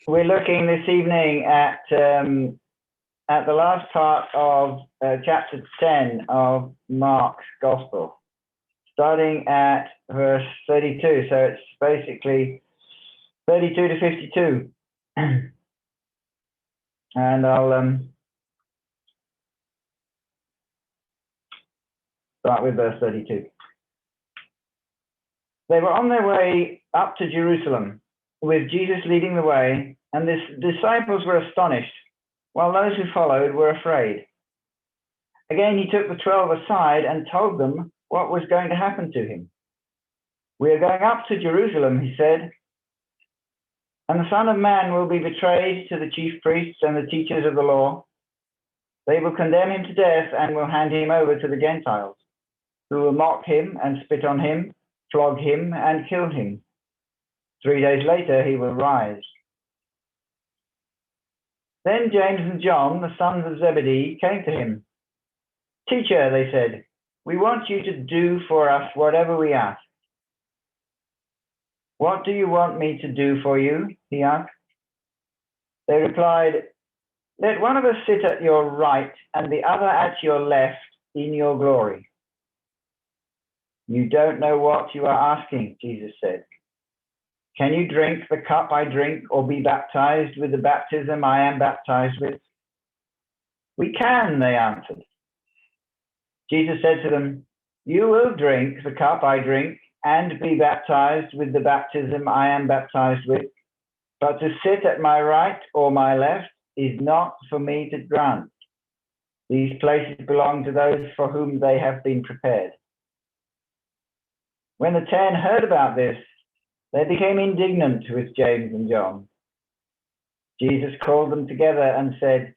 We're looking this evening at the last part of chapter 10 of Mark's Gospel, starting at verse 32. So it's basically 32 to 52. And I'll start with verse 32. They were on their way up to Jerusalem, with Jesus leading the way, and the disciples were astonished, while those who followed were afraid. Again, he took the 12 aside and told them what was going to happen to him. "We are going up to Jerusalem," he said, "and the Son of Man will be betrayed to the chief priests and the teachers of the law. They will condemn him to death and will hand him over to the Gentiles, who will mock him and spit on him, flog him and kill him. 3 days later, he will rise." Then James and John, the sons of Zebedee, came to him. "Teacher," they said, "we want you to do for us whatever we ask." "What do you want me to do for you?" he asked. They replied, "Let one of us sit at your right and the other at your left in your glory." "You don't know what you are asking," Jesus said. "Can you drink the cup I drink or be baptized with the baptism I am baptized with?" "We can," they answered. Jesus said to them, "You will drink the cup I drink and be baptized with the baptism I am baptized with, but to sit at my right or my left is not for me to grant. These places belong to those for whom they have been prepared." When the 10 heard about this, they became indignant with James and John. Jesus called them together and said,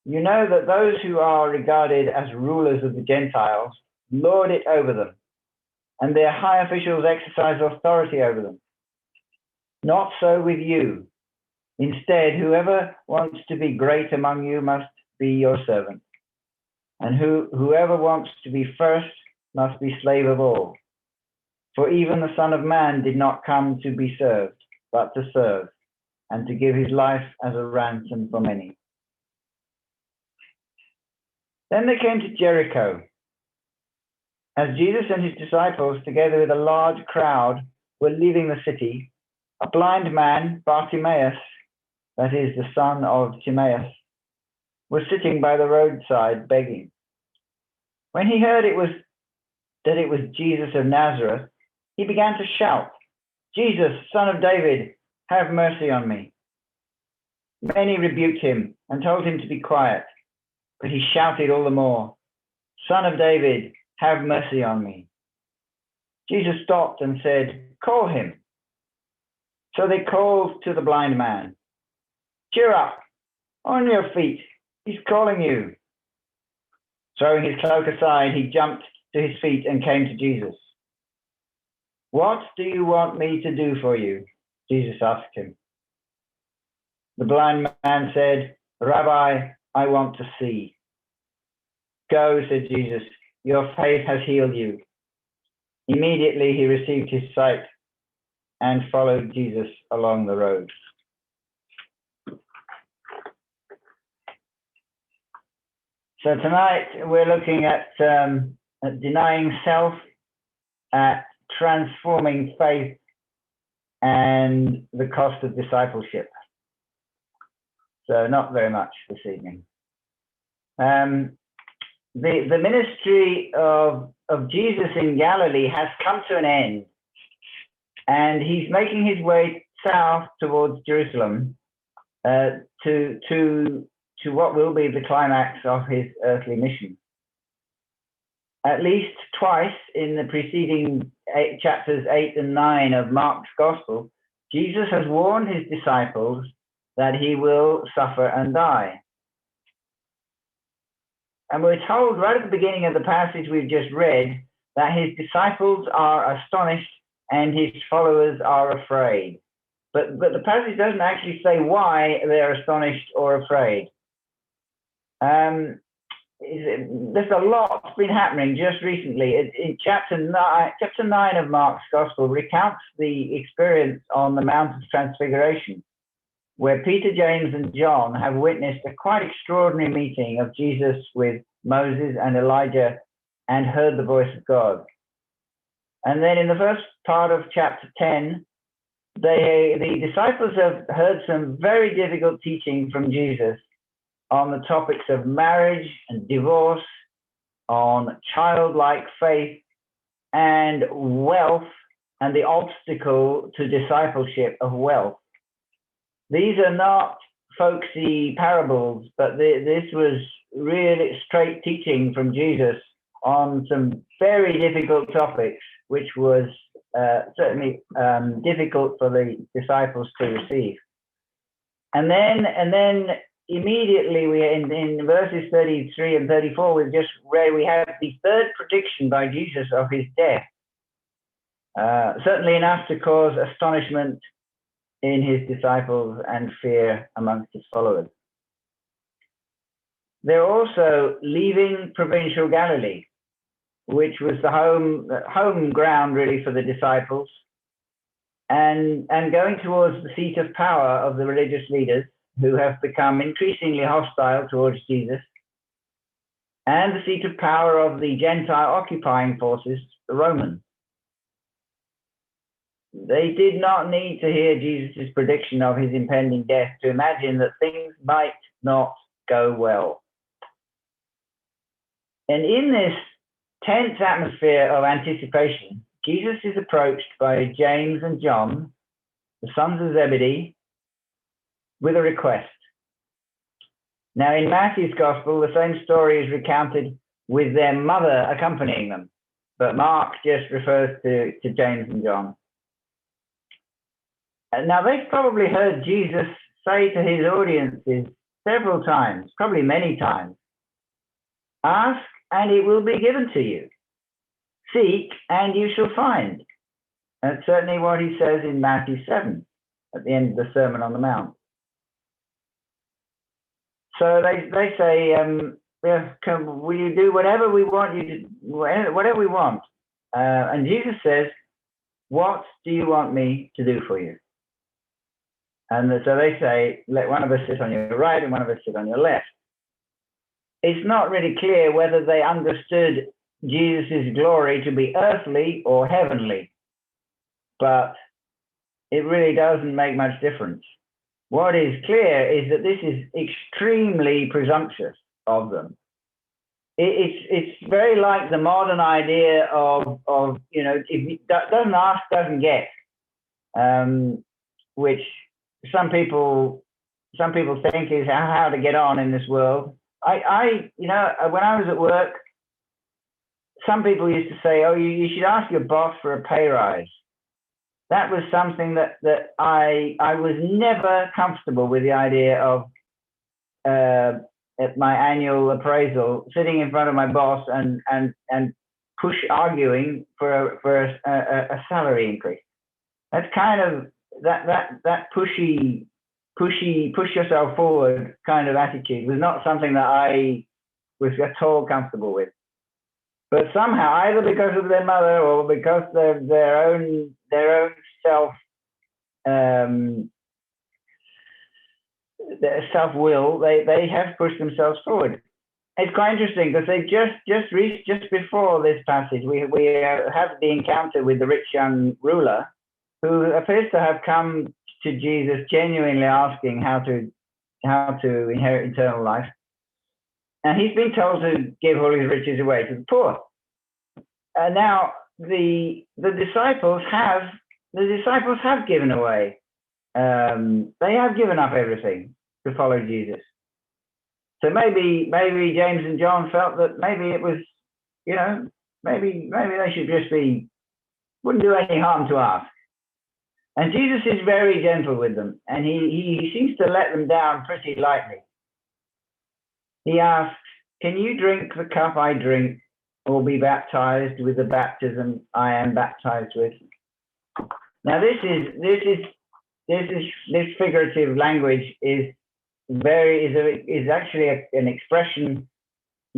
"You know that those who are regarded as rulers of the Gentiles lord it over them, and their high officials exercise authority over them. Not so with you. Instead, whoever wants to be great among you must be your servant, and whoever wants to be first must be slave of all. For even the Son of Man did not come to be served, but to serve, and to give his life as a ransom for many." Then they came to Jericho. As Jesus and his disciples, together with a large crowd, were leaving the city, a blind man, Bartimaeus, that is the son of Timaeus, was sitting by the roadside begging. When he heard that it was Jesus of Nazareth, he began to shout, "Jesus, Son of David, have mercy on me." Many rebuked him and told him to be quiet, but he shouted all the more, "Son of David, have mercy on me." Jesus stopped and said, "Call him." So they called to the blind man, "Cheer up, on your feet, he's calling you." Throwing his cloak aside, he jumped to his feet and came to Jesus. "What do you want me to do for you?" Jesus asked him. The blind man said, "Rabbi, I want to see." "Go," said Jesus, "your faith has healed you." Immediately he received his sight and followed Jesus along the road. So tonight we're looking at denying self, at transforming faith, and the cost of discipleship. So not very much this evening. The ministry of Jesus in Galilee has come to an end, and he's making his way south towards Jerusalem to what will be the climax of his earthly mission. At least twice in the preceding chapters 8 and 9 of Mark's Gospel, Jesus has warned his disciples that he will suffer and die. And we're told right at the beginning of the passage we've just read that his disciples are astonished and his followers are afraid. But the passage doesn't actually say why they're astonished or afraid. there's a lot's been happening just recently. In chapter 9 of Mark's Gospel recounts the experience on the Mount of Transfiguration, where Peter, James, and John have witnessed a quite extraordinary meeting of Jesus with Moses and Elijah and heard the voice of God. And then in the first part of chapter 10, the disciples have heard some very difficult teaching from Jesus on the topics of marriage and divorce, on childlike faith and wealth, and the obstacle to discipleship of wealth. These are not folksy parables, but this was really straight teaching from Jesus on some very difficult topics, which was certainly difficult for the disciples to receive. And then immediately we in verses 33 and 34 we have the third prediction by Jesus of his death. Certainly enough to cause astonishment in his disciples and fear amongst his followers. They're also leaving provincial Galilee, which was the home ground really for the disciples, and going towards the seat of power of the religious leaders who have become increasingly hostile towards Jesus, and the seat of power of the Gentile occupying forces, the Romans. They did not need to hear Jesus' prediction of his impending death to imagine that things might not go well. And in this tense atmosphere of anticipation, Jesus is approached by James and John, the sons of Zebedee, with a request. Now, in Matthew's Gospel, the same story is recounted with their mother accompanying them, but Mark just refers to James and John. Now, they've probably heard Jesus say to his audiences several times, probably many times, "Ask and it will be given to you. Seek and you shall find." That's certainly what he says in Matthew 7 at the end of the Sermon on the Mount. So they say, will you do whatever we want you to, whatever we want? And Jesus says, "What do you want me to do for you?" And so they say, "Let one of us sit on your right and one of us sit on your left." It's not really clear whether they understood Jesus' glory to be earthly or heavenly, but it really doesn't make much difference. What is clear is that this is extremely presumptuous of them. It's very like the modern idea of if doesn't ask, doesn't get, which some people think is how to get on in this world. When I was at work, some people used to say, "Oh, you should ask your boss for a pay rise." That was something that I was never comfortable with, the idea of at my annual appraisal sitting in front of my boss and arguing for a salary increase. That's kind of that pushy push yourself forward kind of attitude was not something that I was at all comfortable with. But somehow, either because of their mother or because of their own self will, they have pushed themselves forward. It's quite interesting because they just before this passage, we have the encounter with the rich young ruler, who appears to have come to Jesus genuinely asking how to inherit eternal life. And he's been told to give all his riches away to the poor. And now the disciples have given away. They have given up everything to follow Jesus. So maybe James and John felt that maybe it was, maybe they should just wouldn't do any harm to ask. And Jesus is very gentle with them, and he seems to let them down pretty lightly. He asks, "Can you drink the cup I drink, or be baptized with the baptism I am baptized with?" Now this figurative language is actually an expression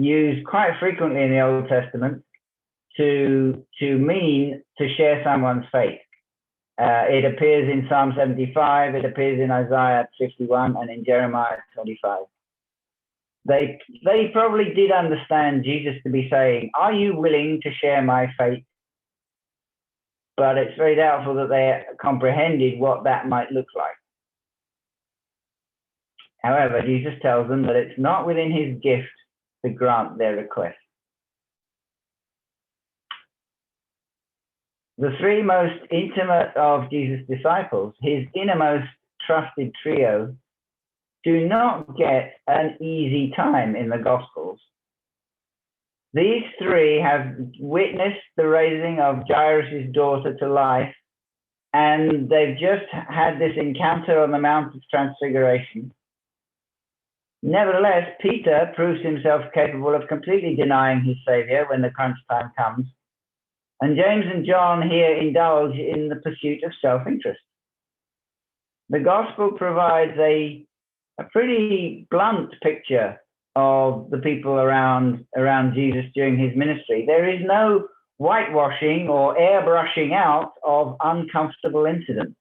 used quite frequently in the Old Testament to mean to share someone's faith. It appears in Psalm 75, it appears in Isaiah 51, and in Jeremiah 25. They probably did understand Jesus to be saying, are you willing to share my faith? But it's very doubtful that they comprehended what that might look like. However, Jesus tells them that it's not within his gift to grant their request. The three most intimate of Jesus' disciples, his innermost trusted trio, do not get an easy time in the Gospels. These three have witnessed the raising of Jairus' daughter to life, and they've just had this encounter on the Mount of Transfiguration. Nevertheless, Peter proves himself capable of completely denying his Savior when the crunch time comes, and James and John here indulge in the pursuit of self-interest. The Gospel provides a pretty blunt picture of the people around Jesus during his ministry. There is no whitewashing or airbrushing out of uncomfortable incidents.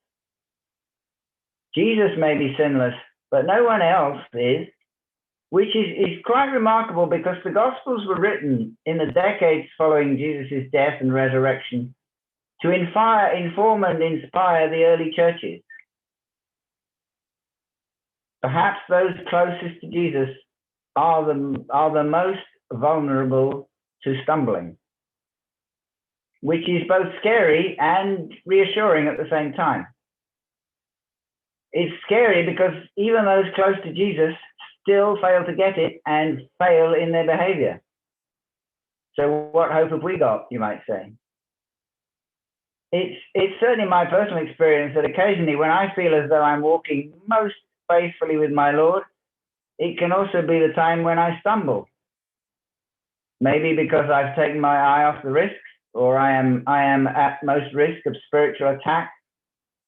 Jesus may be sinless, but no one else is, which is quite remarkable because the Gospels were written in the decades following Jesus' death and resurrection to inform and inspire the early churches. Perhaps those closest to Jesus are the most vulnerable to stumbling, which is both scary and reassuring at the same time. It's scary because even those close to Jesus still fail to get it and fail in their behavior. So what hope have we got, you might say? It's certainly my personal experience that occasionally when I feel as though I'm walking most faithfully with my Lord, it can also be the time when I stumble. Maybe because I've taken my eye off the risks, or I am at most risk of spiritual attack,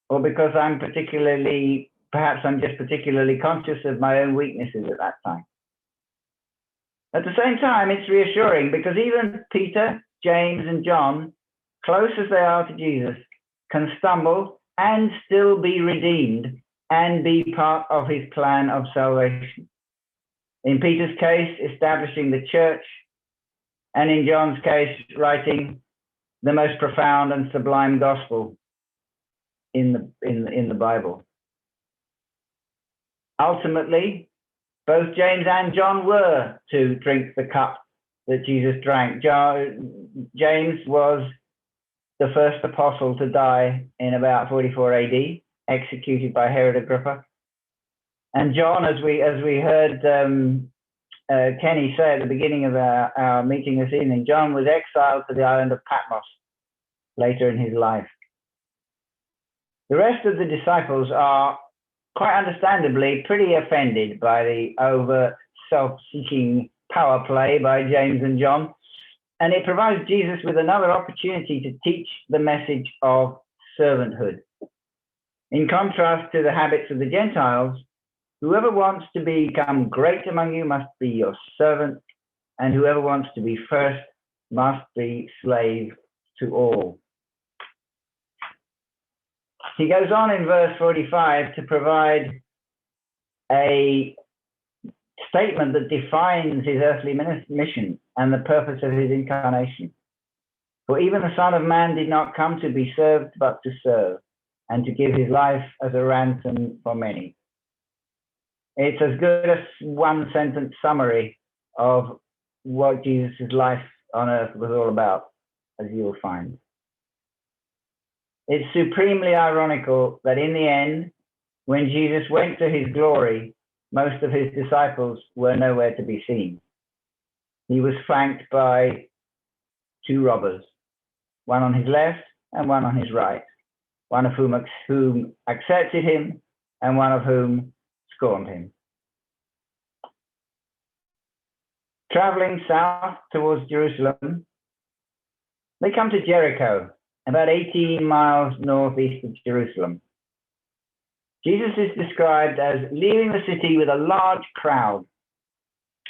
or because perhaps I'm just particularly conscious of my own weaknesses at that time. At the same time, it's reassuring because even Peter, James, and John, close as they are to Jesus, can stumble and still be redeemed and be part of his plan of salvation. In Peter's case, establishing the church, and in John's case, writing the most profound and sublime gospel in the Bible. Ultimately, both James and John were to drink the cup that Jesus drank. James was the first apostle to die in about 44 AD, executed by Herod Agrippa. And John, as we heard Kenny say at the beginning of our meeting this evening, John was exiled to the island of Patmos later in his life. The rest of the disciples are quite understandably pretty offended by the overt self-seeking power play by James and John, and it provides Jesus with another opportunity to teach the message of servanthood. In contrast to the habits of the Gentiles, whoever wants to become great among you must be your servant, and whoever wants to be first must be slave to all. He goes on in verse 45 to provide a statement that defines his earthly mission and the purpose of his incarnation. For even the Son of Man did not come to be served, but to serve, and to give his life as a ransom for many. It's as good as one sentence summary of what Jesus' life on earth was all about, as you will find. It's supremely ironical that in the end, when Jesus went to his glory, most of his disciples were nowhere to be seen. He was flanked by two robbers, one on his left and one on his right, one of whom accepted him and one of whom scorned him. Traveling south towards Jerusalem, they come to Jericho, about 18 miles northeast of Jerusalem. Jesus is described as leaving the city with a large crowd,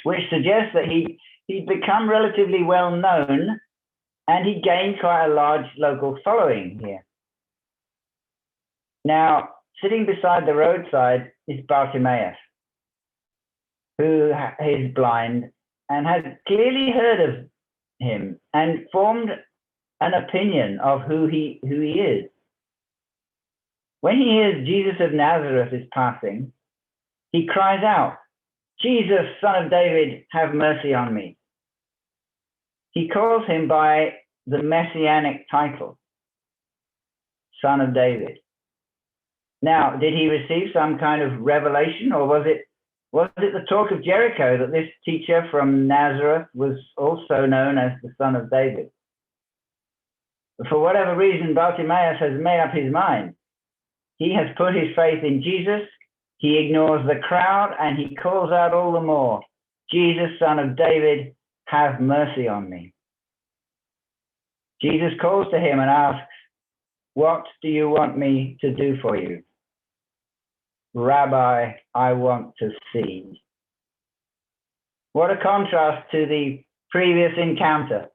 which suggests that he he'd become relatively well known, and he gained quite a large local following here. Now, sitting beside the roadside is Bartimaeus, who is blind and had clearly heard of him and formed an opinion of who he is. When he hears Jesus of Nazareth is passing, he cries out, "Jesus, Son of David, have mercy on me." He calls him by the messianic title, Son of David. Now, did he receive some kind of revelation, or was it the talk of Jericho that this teacher from Nazareth was also known as the Son of David? For whatever reason, Bartimaeus has made up his mind. He has put his faith in Jesus. He ignores the crowd and he calls out all the more, "Jesus, Son of David, have mercy on me." Jesus calls to him and asks, "What do you want me to do for you?" "Rabbi, I want to see." What a contrast to the previous encounter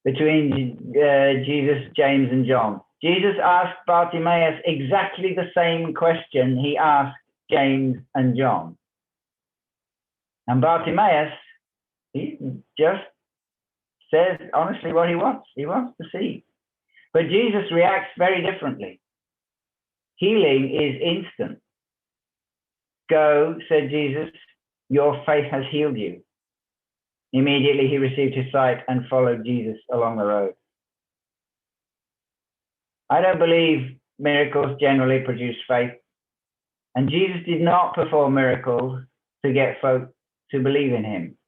between Jesus, James, and John. Jesus asked Bartimaeus exactly the same question he asked James and John. And Bartimaeus, he just says honestly what he wants. He wants to see. But Jesus reacts very differently. Healing is instant. "Go," said Jesus, "your faith has healed you." Immediately he received his sight and followed Jesus along the road. I don't believe miracles generally produce faith, and Jesus did not perform miracles to get folk to believe in him.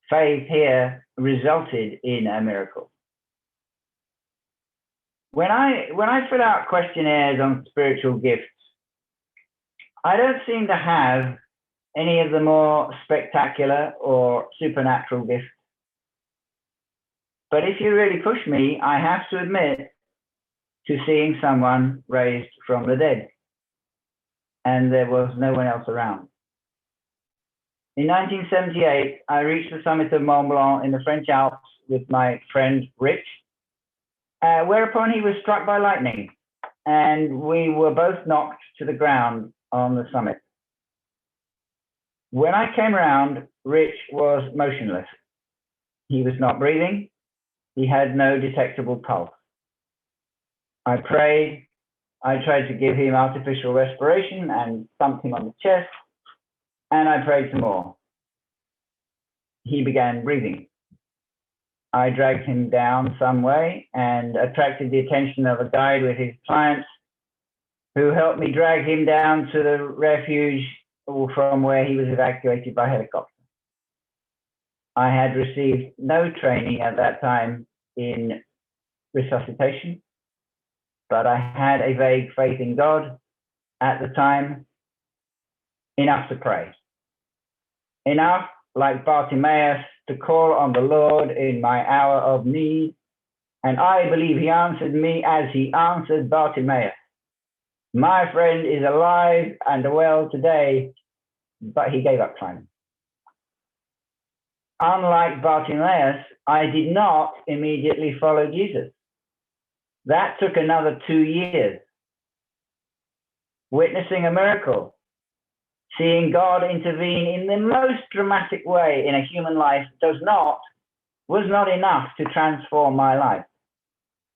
Faith here resulted in a miracle. When I fill out questionnaires on spiritual gifts, I don't seem to have any of the more spectacular or supernatural gifts. But if you really push me, I have to admit to seeing someone raised from the dead, and there was no one else around. In 1978, I reached the summit of Mont Blanc in the French Alps with my friend Rich, whereupon he was struck by lightning, and we were both knocked to the ground on the summit. When I came around, Rich was motionless. He was not breathing. He had no detectable pulse. I prayed. I tried to give him artificial respiration and thumped him on the chest, and I prayed some more. He began breathing. I dragged him down some way and attracted the attention of a guide with his clients, who helped me drag him down to the refuge from where he was evacuated by helicopter. I had received no training at that time in resuscitation, but I had a vague faith in God at the time, enough to pray. Enough, like Bartimaeus, to call on the Lord in my hour of need, and I believe he answered me as he answered Bartimaeus. My friend is alive and well today, but he gave up climbing. Unlike Bartimaeus, I did not immediately follow Jesus. That took another 2 years. Witnessing a miracle, seeing God intervene in the most dramatic way in a human life was not enough to transform my life.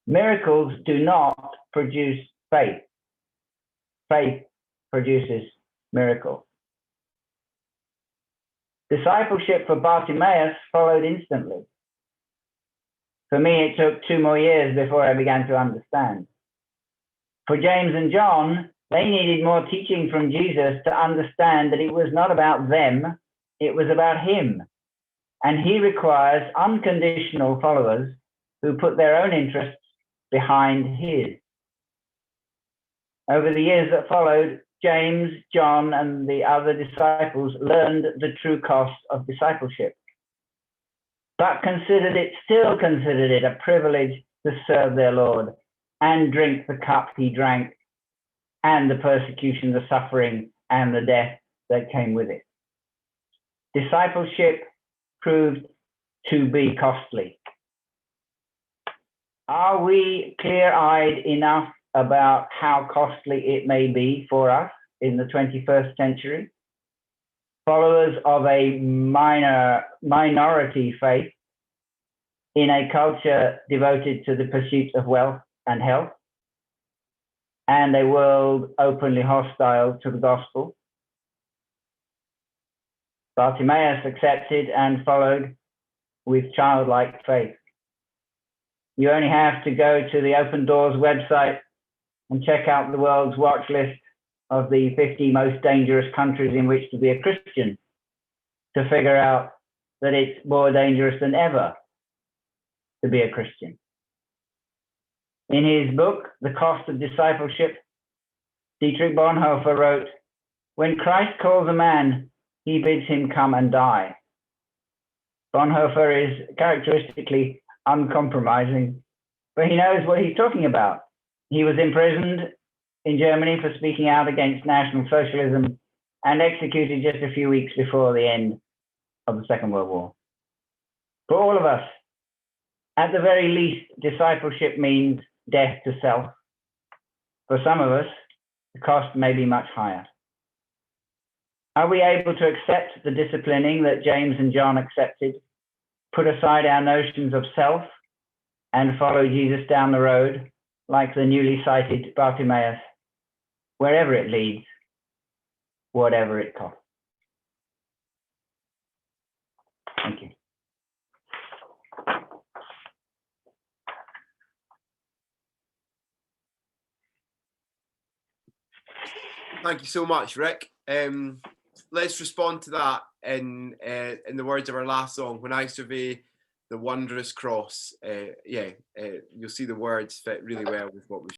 Miracles do not produce faith. Faith produces miracles. Discipleship for Bartimaeus followed instantly. For me, it took 2 more years before I began to understand. For James and John, they needed more teaching from Jesus to understand that it was not about them, it was about him. And he requires unconditional followers who put their own interests behind his. Over the years that followed, James, John, and the other disciples learned the true cost of discipleship, but still considered it a privilege to serve their Lord and drink the cup he drank, and the persecution, the suffering, and the death that came with it. Discipleship proved to be costly. Are we clear-eyed enough about how costly it may be for us in the 21st century? Followers of a minority faith in a culture devoted to the pursuit of wealth and health, and a world openly hostile to the gospel. Bartimaeus accepted and followed with childlike faith. You only have to go to the Open Doors website and check out the world's watch list of the 50 most dangerous countries in which to be a Christian to figure out that it's more dangerous than ever to be a Christian. In his book, The Cost of Discipleship, Dietrich Bonhoeffer wrote, "When Christ calls a man, he bids him come and die." Bonhoeffer is characteristically uncompromising, but he knows what he's talking about. He was imprisoned in Germany for speaking out against National Socialism and executed just a few weeks before the end of the Second World War. For all of us, at the very least, discipleship means death to self. For some of us, the cost may be much higher. Are we able to accept the disciplining that James and John accepted, put aside our notions of self, and follow Jesus down the road, like the newly cited Bartimaeus, wherever it leads, whatever it costs? Thank you. Thank you so much, Rick. Let's respond to that in the words of our last song, "When I Survey the Wondrous Cross." You'll see the words fit really well with what we've